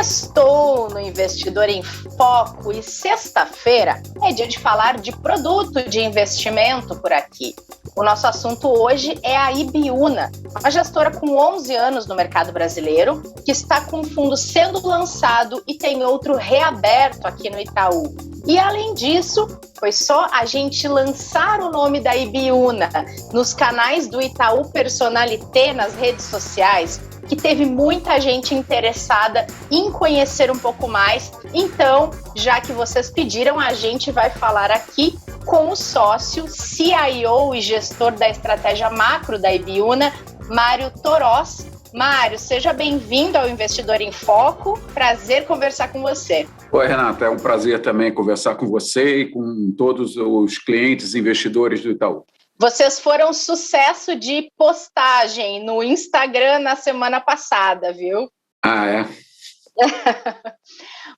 Sextou no Investidor em Foco e sexta-feira é dia de falar de produto de investimento por aqui. O nosso assunto hoje é a Ibiúna, uma gestora com 11 anos no mercado brasileiro, que está com um fundo sendo lançado e tem outro reaberto aqui no Itaú. E além disso, foi só a gente lançar o nome da Ibiúna nos canais do Itaú Personalité nas redes sociais, que teve muita gente interessada em conhecer um pouco mais. Então, já que vocês pediram, a gente vai falar aqui com o sócio, CIO e gestor da estratégia macro da Ibiúna, Mário Toroz. Mário, seja bem-vindo ao Investidor em Foco. Prazer conversar com você. Oi, Renata. É um prazer também conversar com você e com todos os clientes e investidores do Itaú. Vocês foram sucesso de postagem no Instagram na semana passada, viu? Ah, é?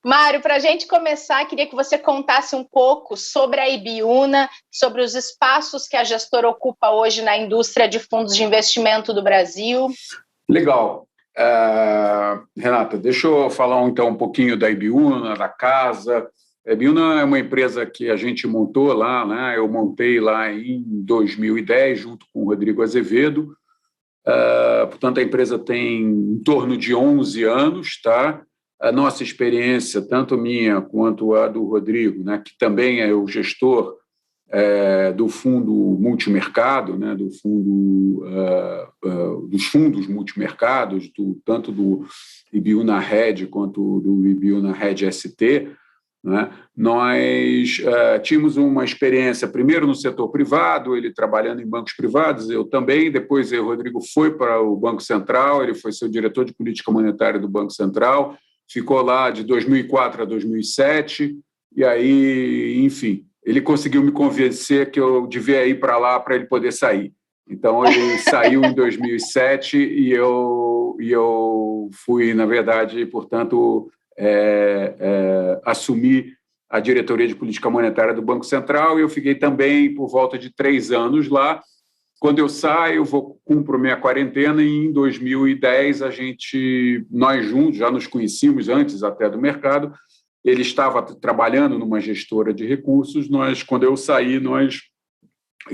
Mário, para a gente começar, queria que você contasse um pouco sobre a Ibiúna, sobre os espaços que a gestora ocupa hoje na indústria de fundos de investimento do Brasil. Legal. Renata, deixa eu falar então um pouquinho da Ibiúna, da casa. A Ibiúna é uma empresa que a gente montou lá, né? Eu montei lá em 2010, junto com o Rodrigo Azevedo. Portanto, a empresa tem em torno de 11 anos, tá? A nossa experiência, tanto minha quanto a do Rodrigo, né, que também é o gestor do fundo multimercado, né, do fundo, dos fundos multimercados, tanto do Ibiúna Red quanto do Ibiúna Red ST, né? Nós tínhamos uma experiência, primeiro no setor privado, ele trabalhando em bancos privados, eu também, depois o Rodrigo foi para o Banco Central, ele foi seu diretor de política monetária do Banco Central, ficou lá de 2004 a 2007, e aí, enfim, ele conseguiu me convencer que eu devia ir para lá para ele poder sair. Então, ele saiu em 2007 e eu fui, na verdade, portanto, assumi a diretoria de política monetária do Banco Central e eu fiquei também por volta de 3 anos lá. Quando eu saio, cumpro minha quarentena e em 2010 nós juntos, já nos conhecíamos antes até do mercado, ele estava trabalhando numa gestora de recursos, quando eu saí,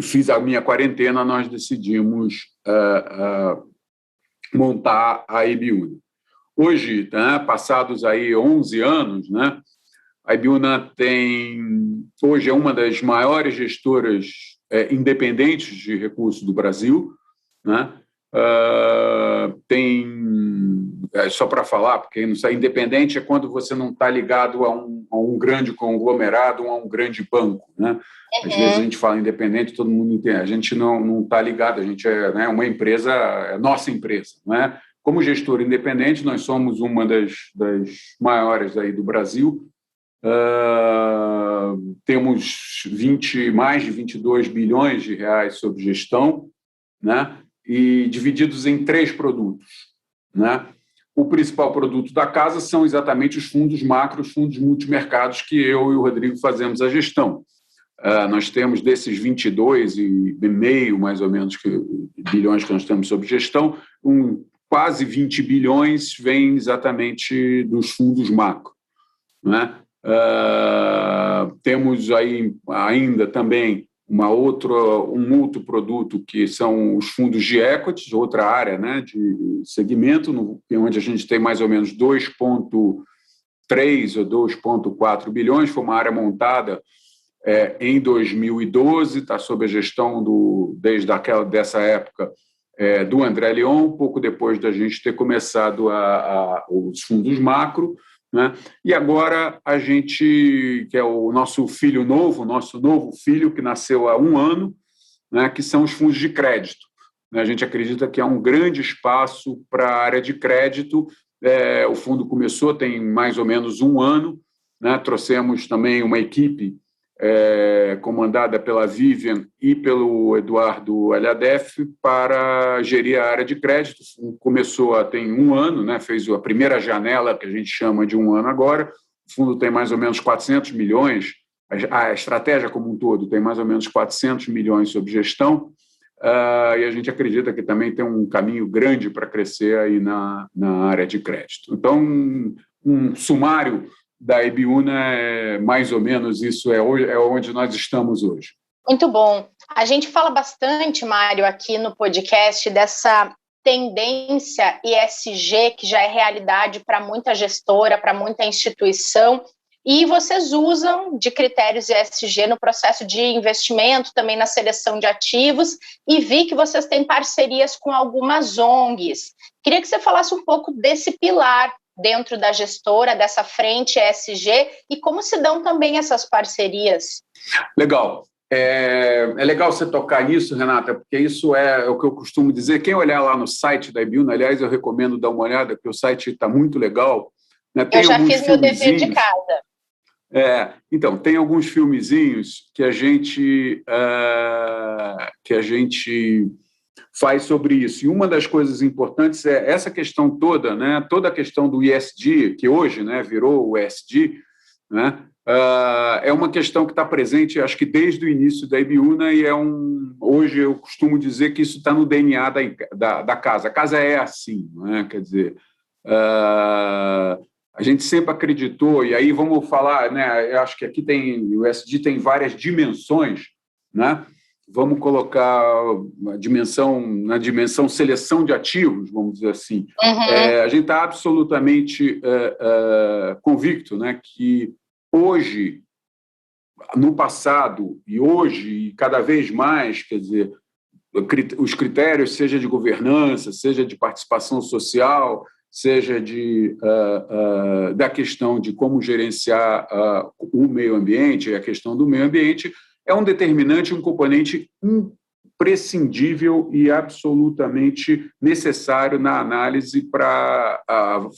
fiz a minha quarentena, nós decidimos montar a Ibiúna. Hoje, né, passados aí 11 anos, né, a Ibiúna hoje é uma das maiores gestoras independentes de recursos do Brasil, né? Só para falar, porque não sei, independente é quando você não está ligado a um grande conglomerado ou a um grande banco, né? Às vezes a gente fala independente, todo mundo entende. A gente não está ligado, a gente é uma empresa, é nossa empresa, não é? Como gestor independente, nós somos uma das maiores aí do Brasil. Temos mais de 22 bilhões de reais sob gestão, né? E divididos em 3 produtos, né? O principal produto da casa são exatamente os fundos macro, os fundos multimercados que eu e o Rodrigo fazemos a gestão. Nós temos desses 22,5 mais ou menos bilhões que nós temos sob gestão, quase 20 bilhões vêm exatamente dos fundos macro, né? Temos aí ainda também um outro produto que são os fundos de equities, outra área, né, de segmento, onde a gente tem mais ou menos 2,3 ou 2,4 bilhões, foi uma área montada em 2012, está sob a gestão dessa época do André Leon, pouco depois da gente ter começado os fundos macro, né? E agora a gente, que é o nosso filho novo, nosso novo filho que nasceu há 1 ano, né, que são os fundos de crédito. A gente acredita que há um grande espaço para a área de crédito. O fundo começou tem mais ou menos 1 ano, né? Trouxemos também uma equipe comandada pela Vivian e pelo Eduardo Alhadef para gerir a área de crédito. Começou tem 1 ano, né? Fez a primeira janela, que a gente chama de 1 ano agora. O fundo tem mais ou menos 400 milhões, a estratégia como um todo tem mais ou menos 400 milhões sob gestão, e a gente acredita que também tem um caminho grande para crescer aí na área de crédito. Então, um sumário da Ibiúna, mais ou menos isso é onde nós estamos hoje. Muito bom. A gente fala bastante, Mário, aqui no podcast dessa tendência ESG, que já é realidade para muita gestora, para muita instituição, e vocês usam de critérios ESG no processo de investimento, também na seleção de ativos, e vi que vocês têm parcerias com algumas ONGs. Queria que você falasse um pouco desse pilar dentro da gestora, dessa frente ESG, e como se dão também essas parcerias. Legal. É legal você tocar nisso, Renata, porque isso é o que eu costumo dizer. Quem olhar lá no site da Ibiúna, aliás, eu recomendo dar uma olhada, porque o site está muito legal. Né? Eu já fiz meu dever de casa. Então, tem alguns filmezinhos que a gente faz sobre isso. E uma das coisas importantes é essa questão toda, né? Toda a questão do ESG, que hoje, né, virou o ESG, né? É uma questão que está presente, acho que desde o início da Ibiúna, e hoje eu costumo dizer que isso está no DNA da casa. A casa é assim, né? Quer dizer, a gente sempre acreditou, e aí vamos falar, né? Eu acho que aqui o ESG tem várias dimensões, né? Vamos colocar na dimensão seleção de ativos, vamos dizer assim. Uhum. A gente está absolutamente convicto, né, que hoje, no passado e hoje, e cada vez mais, quer dizer, os critérios, seja de governança, seja de participação social, seja da questão de como gerenciar o meio ambiente, a questão do meio ambiente, é um determinante, um componente imprescindível e absolutamente necessário na análise para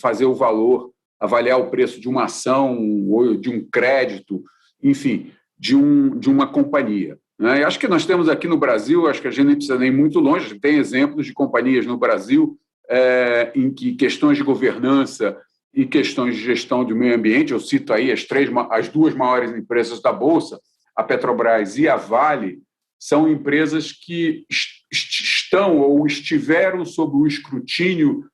fazer o valor, avaliar o preço de uma ação ou de um crédito, enfim, de uma companhia. Né? E acho que nós temos aqui no Brasil, acho que a gente não precisa nem ir muito longe, tem exemplos de companhias no Brasil em que questões de governança e questões de gestão do meio ambiente, eu cito aí as duas maiores empresas da Bolsa, a Petrobras e a Vale, são empresas que estão ou estiveram sob o escrutínio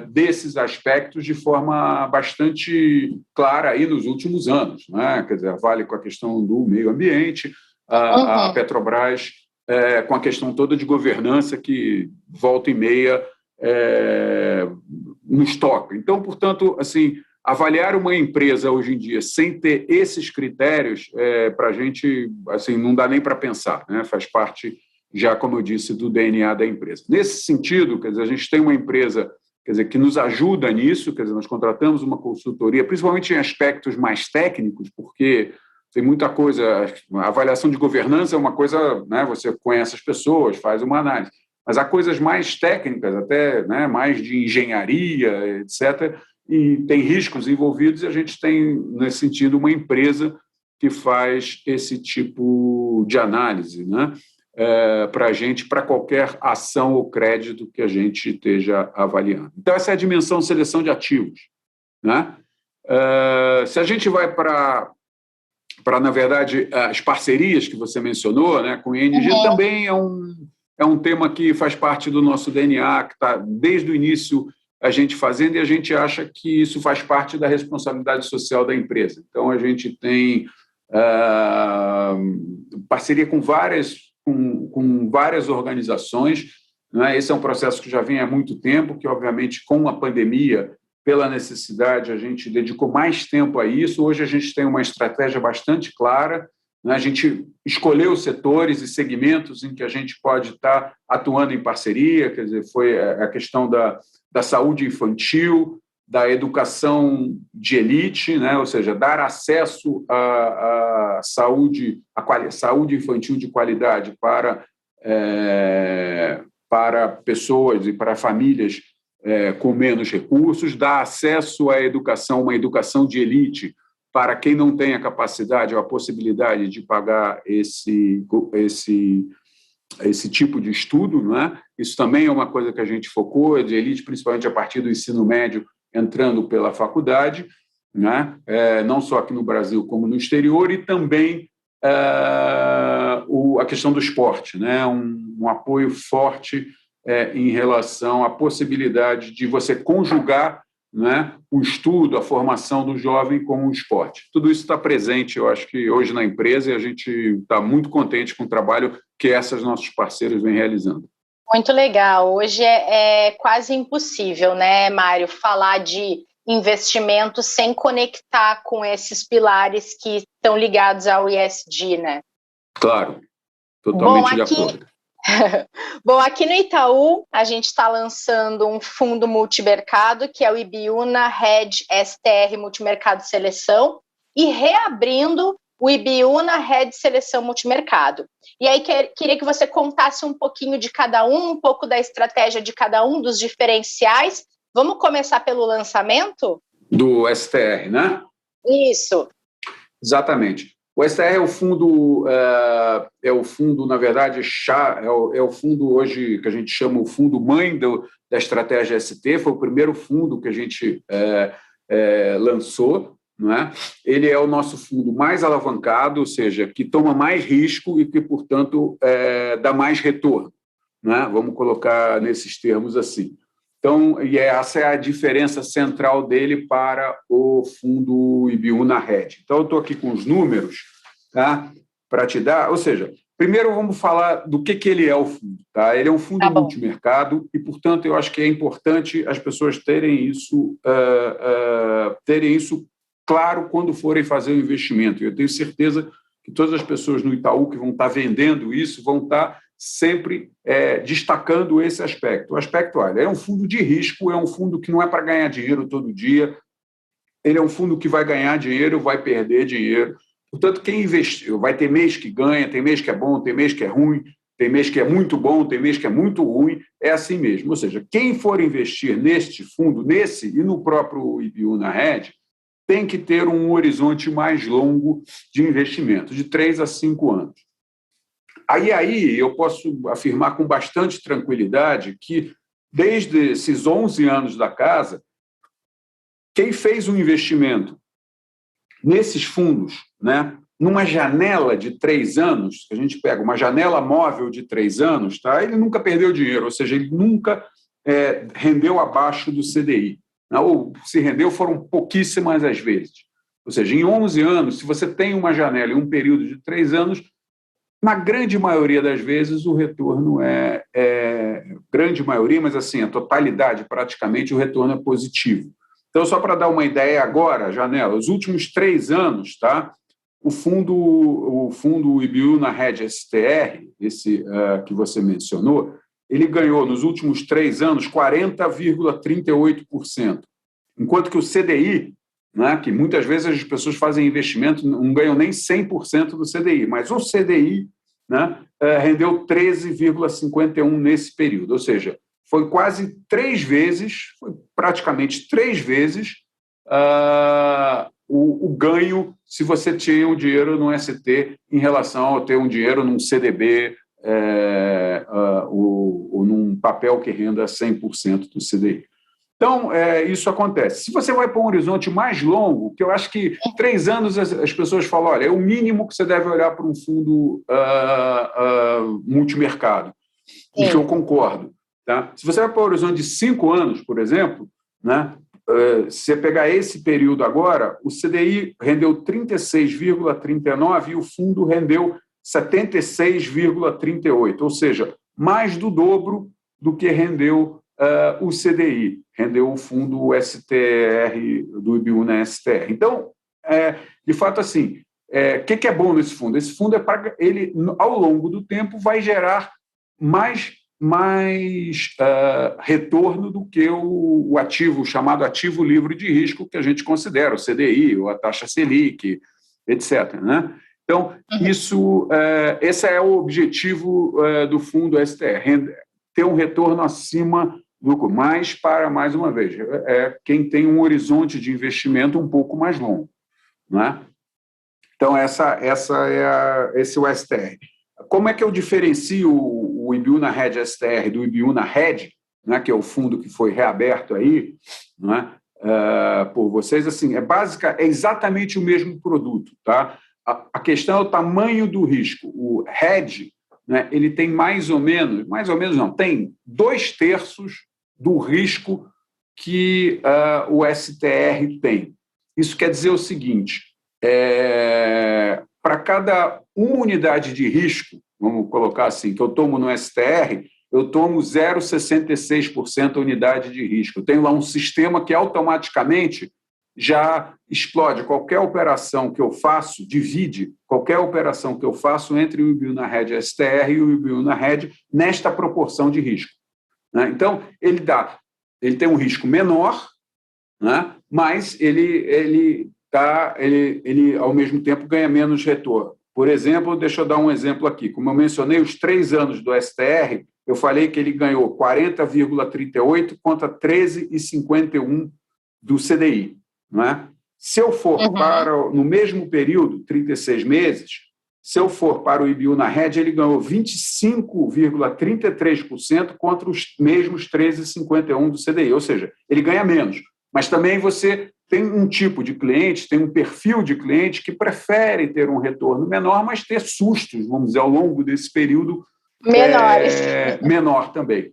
desses aspectos de forma bastante clara aí nos últimos anos, né? Quer dizer, a Vale com a questão do meio ambiente, a Petrobras com a questão toda de governança que volta e meia nos toca. Então, portanto, assim, avaliar uma empresa hoje em dia sem ter esses critérios, para a gente, assim, não dá nem para pensar, né? Faz parte, já como eu disse, do DNA da empresa. Nesse sentido, quer dizer, a gente tem uma empresa, quer dizer, que nos ajuda nisso, quer dizer, nós contratamos uma consultoria, principalmente em aspectos mais técnicos, porque tem muita coisa, a avaliação de governança é uma coisa, né? Você conhece as pessoas, faz uma análise, mas há coisas mais técnicas, até, né, mais de engenharia, etc., e tem riscos envolvidos, e a gente tem, nesse sentido, uma empresa que faz esse tipo de análise, né, para a gente, para qualquer ação ou crédito que a gente esteja avaliando. Então, essa é a dimensão seleção de ativos. Né? Se a gente vai para, na verdade, as parcerias que você mencionou, né, com o ING, também é um tema que faz parte do nosso DNA, que está desde o início a gente fazendo, e a gente acha que isso faz parte da responsabilidade social da empresa. Então, a gente tem parceria com várias organizações. Né? Esse é um processo que já vem há muito tempo, que, obviamente, com a pandemia, pela necessidade, a gente dedicou mais tempo a isso. Hoje, a gente tem uma estratégia bastante clara. A gente escolheu setores e segmentos em que a gente pode estar atuando em parceria, quer dizer, foi a questão da saúde infantil, da educação de elite, né? Ou seja, dar acesso à saúde infantil de qualidade para pessoas e para famílias com menos recursos, dar acesso à educação, uma educação de elite, para quem não tem a capacidade ou a possibilidade de pagar esse tipo de estudo. Não é? Isso também é uma coisa que a gente focou, de elite, principalmente a partir do ensino médio, entrando pela faculdade, né? Não só aqui no Brasil, como no exterior, e também a questão do esporte, né? Um apoio forte em relação à possibilidade de você conjugar, né, o estudo, a formação do jovem como um esporte. Tudo isso está presente, eu acho que hoje na empresa, e a gente está muito contente com o trabalho que esses nossos parceiros vêm realizando. Muito legal. Hoje é quase impossível, né, Mário, falar de investimento sem conectar com esses pilares que estão ligados ao ESG, né? Claro, totalmente de acordo. Bom, aqui no Itaú, a gente está lançando um fundo multimercado, que é o Ibiúna Hedge STR Multimercado Seleção, e reabrindo o Ibiúna Hedge Seleção Multimercado. E aí, queria que você contasse um pouquinho de cada um pouco da estratégia de cada um, dos diferenciais. Vamos começar pelo lançamento? Do STR, né? Isso. Exatamente. O STR é o fundo, na verdade, é o fundo hoje que a gente chama o fundo mãe da estratégia ST, foi o primeiro fundo que a gente lançou, não é? Ele é o nosso fundo mais alavancado, ou seja, que toma mais risco e que, portanto, dá mais retorno, não é? Vamos colocar nesses termos assim. Então, essa é a diferença central dele para o fundo Ibiúna Hedge. Então, eu estou aqui com os números, tá, para te dar. Ou seja, primeiro vamos falar do que ele é o fundo. Tá? Ele é um fundo multimercado e, portanto, eu acho que é importante as pessoas terem isso claro quando forem fazer o investimento. Eu tenho certeza que todas as pessoas no Itaú que vão estar vendendo isso vão estar sempre destacando esse aspecto. O aspecto, olha, é um fundo de risco, é um fundo que não é para ganhar dinheiro todo dia, ele é um fundo que vai ganhar dinheiro, vai perder dinheiro. Portanto, quem investiu, vai ter mês que ganha, tem mês que é bom, tem mês que é ruim, tem mês que é muito bom, tem mês que é muito ruim, é assim mesmo. Ou seja, quem for investir neste fundo, nesse e no próprio Ibiúna Hedge, tem que ter um horizonte mais longo de investimento, de 3 a 5 anos. Aí eu posso afirmar com bastante tranquilidade que, desde esses 11 anos da casa, quem fez um investimento nesses fundos, né, numa janela de 3 anos, a gente pega uma janela móvel de 3 anos, tá, ele nunca perdeu dinheiro, ou seja, ele nunca rendeu abaixo do CDI. Ou se rendeu foram pouquíssimas as vezes. Ou seja, em 11 anos, se você tem uma janela em um período de 3 anos, na grande maioria das vezes, o retorno grande maioria, mas assim, a totalidade, praticamente, o retorno é positivo. Então, só para dar uma ideia agora, janela, os últimos 3 anos, tá? O fundo Ibiúna Hedge STR, esse que você mencionou, ele ganhou, nos últimos 3 anos, 40,38%, enquanto que o CDI, né, que muitas vezes as pessoas fazem investimento, não ganham nem 100% do CDI, mas o CDI, né, rendeu 13,51% nesse período, ou seja, foi quase 3 vezes, foi praticamente 3 vezes o ganho se você tinha o dinheiro no ST em relação a ter um dinheiro num CDB ou num papel que renda 100% do CDI. Então, isso acontece. Se você vai para um horizonte mais longo, que eu acho que 3 anos as pessoas falam, olha, é o mínimo que você deve olhar para um fundo multimercado, e que eu concordo. Tá? Se você vai para um horizonte de 5 anos, por exemplo, né, se você pegar esse período agora, o CDI rendeu 36,39% e o fundo rendeu 76,38%, ou seja, mais do dobro do que rendeu o CDI, rendeu o fundo STR, do Ibiúna STR. Então, de fato, assim, o que é bom nesse fundo? Esse fundo ele, ao longo do tempo, vai gerar mais retorno do que o ativo, chamado ativo livre de risco, que a gente considera, o CDI, ou a taxa Selic, etc. Né? Então, esse é o objetivo do fundo STR, ter um retorno acima do mais uma vez, quem tem um horizonte de investimento um pouco mais longo. Né? Então, esse é o STR. Como é que eu diferencio o Ibiúna Hedge STR do Ibiúna Hedge, né, que é o fundo que foi reaberto aí, né, por vocês? Assim, é exatamente o mesmo produto. Tá? A questão é o tamanho do risco. O hedge, né, ele tem mais ou menos não, tem 2/3 do risco que o STR tem. Isso quer dizer o seguinte, para cada uma unidade de risco, vamos colocar assim, que eu tomo no STR, eu tomo 0,66% unidade de risco. Eu tenho lá um sistema que automaticamente já explode qualquer operação que eu faço, divide qualquer operação que eu faço entre o IBU na rede STR e o IBU na rede nesta proporção de risco. Né? Então, ele tem um risco menor, né? Mas ele, ao mesmo tempo, ganha menos retorno. Por exemplo, deixa eu dar um exemplo aqui. Como eu mencionei, os 3 anos do STR, eu falei que ele ganhou 40,38 contra 13,51 do CDI. Não é? Se eu for no mesmo período, 36 meses, se eu for para o IBU na rede, ele ganhou 25,33% contra os mesmos 13,51 do CDI, ou seja, ele ganha menos. Mas também você tem um tipo de cliente, tem um perfil de cliente que prefere ter um retorno menor, mas ter sustos, vamos dizer, ao longo desse período menores. Menor também.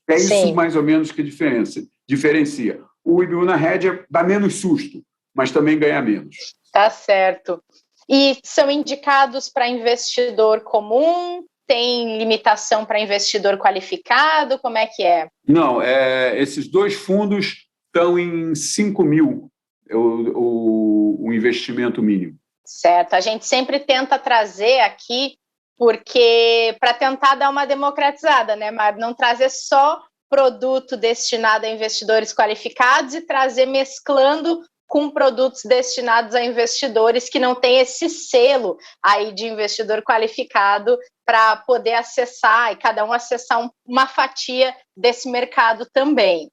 É isso Sim. mais ou menos que diferencia. O IBU na rede dá menos susto, mas também ganha menos. Tá certo. E são indicados para investidor comum? Tem limitação para investidor qualificado? Como é que é? Não, esses 2 fundos estão em 5 mil, o investimento mínimo. Certo. A gente sempre tenta trazer aqui, porque para tentar dar uma democratizada, né, Mário? Não trazer só produto destinado a investidores qualificados e trazer mesclando com produtos destinados a investidores que não têm esse selo aí de investidor qualificado para poder acessar e cada um acessar uma fatia desse mercado também.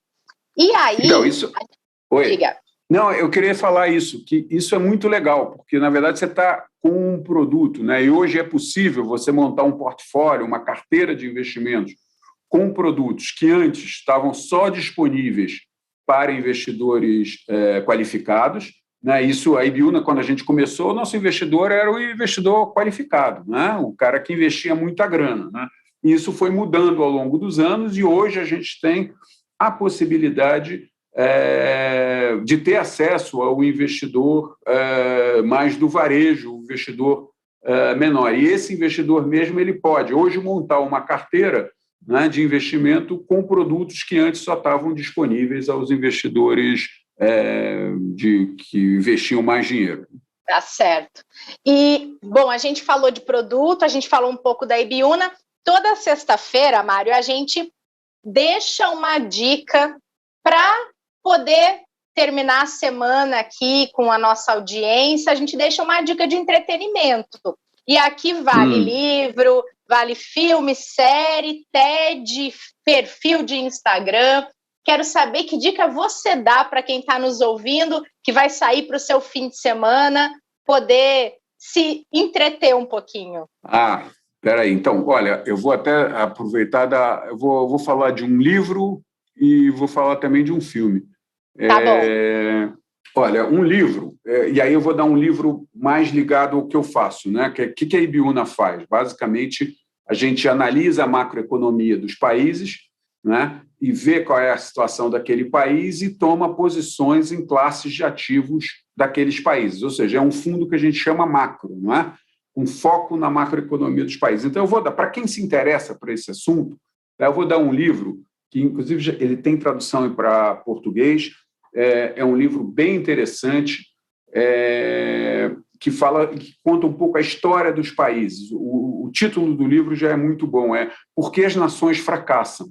E aí... Então, isso... Oi. Diga. Não, eu queria falar isso, que isso é muito legal, porque, na verdade, você está com um produto, né? E hoje é possível você montar um portfólio, uma carteira de investimentos com produtos que antes estavam só disponíveis para investidores qualificados. Né? Isso, a Ibiúna, quando a gente começou, o nosso investidor era o investidor qualificado, né? O cara que investia muita grana. Né? E isso foi mudando ao longo dos anos e hoje a gente tem a possibilidade de ter acesso ao investidor mais do varejo, o investidor menor. E esse investidor mesmo ele pode hoje montar uma carteira, né, de investimento com produtos que antes só estavam disponíveis aos investidores que investiam mais dinheiro. Tá certo. E, bom, a gente falou de produto, a gente falou um pouco da Ibiúna. Toda sexta-feira, Mário, a gente deixa uma dica para poder terminar a semana aqui com a nossa audiência. A gente deixa uma dica de entretenimento. E aqui vale livro, vale filme, série, TED, perfil de Instagram. Quero saber que dica você dá para quem está nos ouvindo, que vai sair para o seu fim de semana, poder se entreter um pouquinho. Peraí. Então, olha, eu vou até aproveitar, eu vou falar de um livro e vou falar também de um filme. Tá bom. Olha, um livro, e aí eu vou dar um livro mais ligado ao que eu faço, né? Que a Ibiúna faz? Basicamente, a gente analisa a macroeconomia dos países, né? E vê qual é a situação daquele país e toma posições em classes de ativos daqueles países. Ou seja, é um fundo que a gente chama macro, não é? Um foco na macroeconomia dos países. Então, eu vou dar, para quem se interessa por esse assunto, eu vou dar um livro que, inclusive, ele tem tradução para português. É um livro bem interessante, que conta um pouco a história dos países. O título do livro já é muito bom, Por que as Nações Fracassam.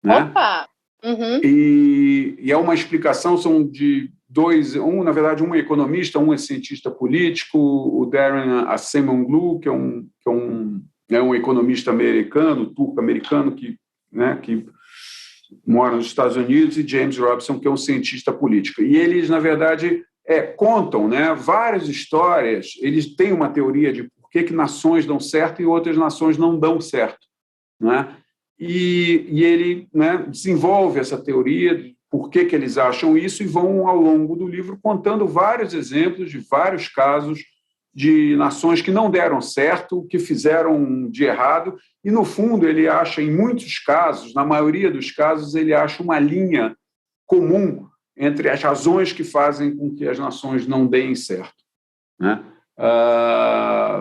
Né? Opa! Uhum. E é uma explicação, são de dois, na verdade, um é economista, um é cientista político, o Darren Acemoglu, que é um economista americano, turco-americano, que mora nos Estados Unidos, e James Robson, que é um cientista político. E eles, na verdade, contam, né, várias histórias. Eles têm uma teoria de por que nações dão certo e outras nações não dão certo. Né? E ele, né, desenvolve essa teoria de por que eles acham isso e vão, ao longo do livro, contando vários exemplos de vários casos de nações que não deram certo, que fizeram de errado, e, no fundo, ele acha, em muitos casos, na maioria dos casos, ele acha uma linha comum entre as razões que fazem com que as nações não deem certo, né?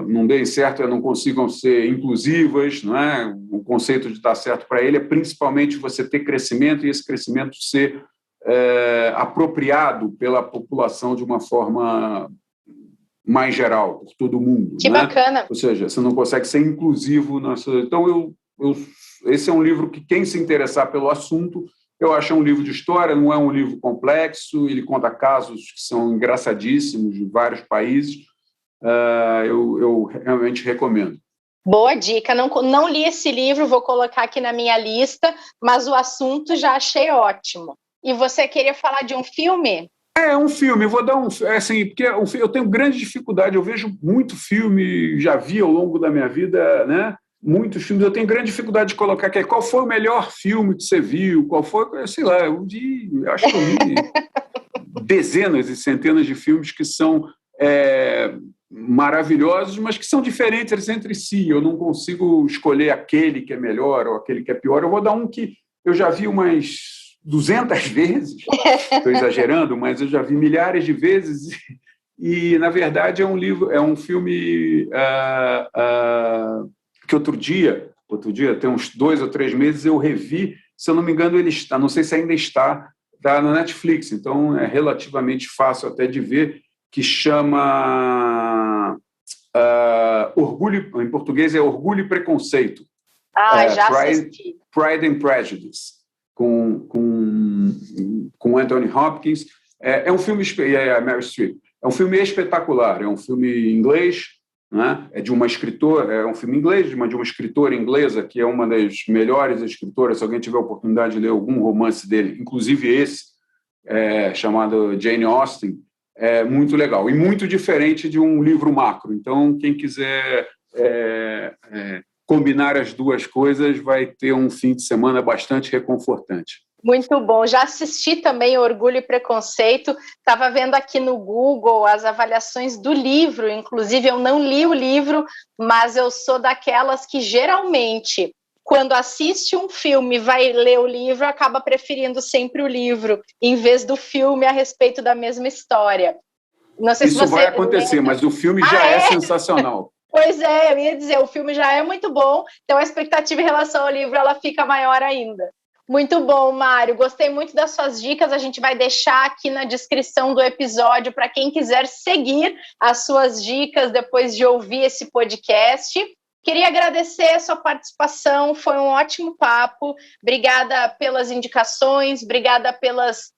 Não deem certo, não consigam ser inclusivas, não é? O conceito de dar certo para ele é principalmente você ter crescimento e esse crescimento ser apropriado pela população de uma forma mais geral, por todo mundo. Que bacana! Ou seja, você não consegue ser inclusivo nessa... Então, esse é um livro que quem se interessar pelo assunto, eu acho um livro de história, não é um livro complexo, ele conta casos que são engraçadíssimos de vários países. Eu realmente recomendo. Boa dica. Não li esse livro, vou colocar aqui na minha lista, mas o assunto já achei ótimo. E você queria falar de um filme? Um filme. Vou dar assim, porque eu tenho grande dificuldade. Eu vejo muito filme, já vi ao longo da minha vida, né? Muitos filmes. Eu tenho grande dificuldade de colocar aqui. Qual foi o melhor filme que você viu? Qual foi? Sei lá. Acho que eu vi dezenas e centenas de filmes que são maravilhosos, mas que são diferentes entre si. Eu não consigo escolher aquele que é melhor ou aquele que é pior. Eu vou dar um que eu já vi umas 200 vezes, estou exagerando, mas eu já vi milhares de vezes e na verdade é um filme que outro dia, tem uns 2 ou 3 meses, eu revi, se eu não me engano ele está, não sei se ainda está na Netflix, então é relativamente fácil até de ver, que chama Orgulho, em português é Orgulho e Preconceito. Já assisti. Pride and Prejudice, com Anthony Hopkins. É um filme, Meryl Streep. É um filme espetacular, é um filme inglês, né? É de uma escritora, é um filme inglês, de uma escritora inglesa, que é uma das melhores escritoras, se alguém tiver a oportunidade de ler algum romance dele, inclusive esse, chamado Jane Austen, é muito legal e muito diferente de um livro macro. Então, quem quiser combinar as duas coisas vai ter um fim de semana bastante reconfortante. Muito bom. Já assisti também Orgulho e Preconceito. Estava vendo aqui no Google as avaliações do livro. Inclusive, eu não li o livro, mas eu sou daquelas que geralmente, quando assiste um filme e vai ler o livro, acaba preferindo sempre o livro, em vez do filme a respeito da mesma história. Não sei Isso se você vai acontecer, mas o filme já é sensacional. Pois é, eu ia dizer, o filme já é muito bom, então a expectativa em relação ao livro ela fica maior ainda. Muito bom, Mário. Gostei muito das suas dicas. A gente vai deixar aqui na descrição do episódio para quem quiser seguir as suas dicas depois de ouvir esse podcast. Queria agradecer a sua participação, foi um ótimo papo. Obrigada pelas indicações, obrigada pelas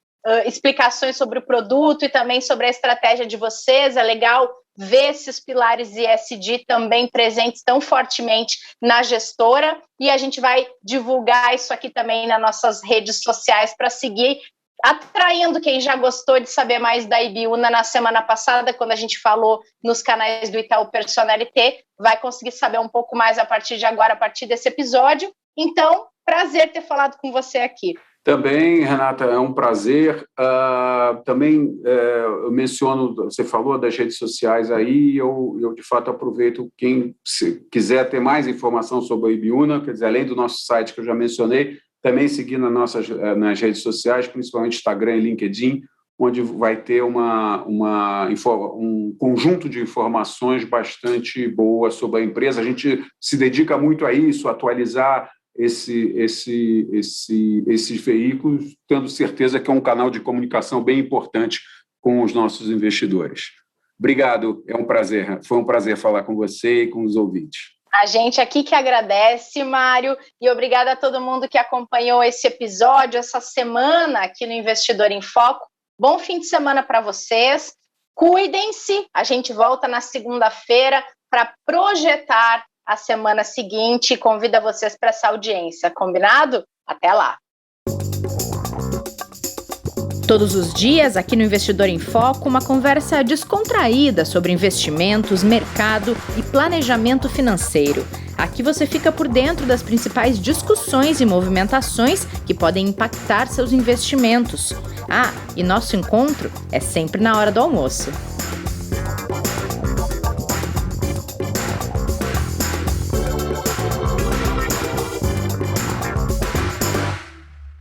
explicações sobre o produto e também sobre a estratégia de vocês. É legal ver esses pilares ESG também presentes tão fortemente na gestora, e a gente vai divulgar isso aqui também nas nossas redes sociais para seguir atraindo quem já gostou de saber mais da Ibiúna na semana passada, quando a gente falou nos canais do Itaú Personalité, vai conseguir saber um pouco mais a partir de agora, a partir desse episódio. Então, prazer ter falado com você aqui. Também, Renata, é um prazer. Também eu menciono, você falou das redes sociais aí, eu de fato aproveito quem quiser ter mais informação sobre a Ibiúna, quer dizer, além do nosso site que eu já mencionei, também seguir nas redes sociais, principalmente Instagram e LinkedIn, onde vai ter um conjunto de informações bastante boas sobre a empresa. A gente se dedica muito a isso, a atualizar esses veículos, tendo certeza que é um canal de comunicação bem importante com os nossos investidores. Obrigado, foi um prazer falar com você e com os ouvintes. A gente aqui que agradece, Mário, e obrigada a todo mundo que acompanhou esse episódio, essa semana aqui no Investidor em Foco. Bom fim de semana para vocês, cuidem-se, a gente volta na segunda-feira para projetar a semana seguinte e convida vocês para essa audiência, combinado? Até lá! Todos os dias, aqui no Investidor em Foco, uma conversa descontraída sobre investimentos, mercado e planejamento financeiro. Aqui você fica por dentro das principais discussões e movimentações que podem impactar seus investimentos. E nosso encontro é sempre na hora do almoço.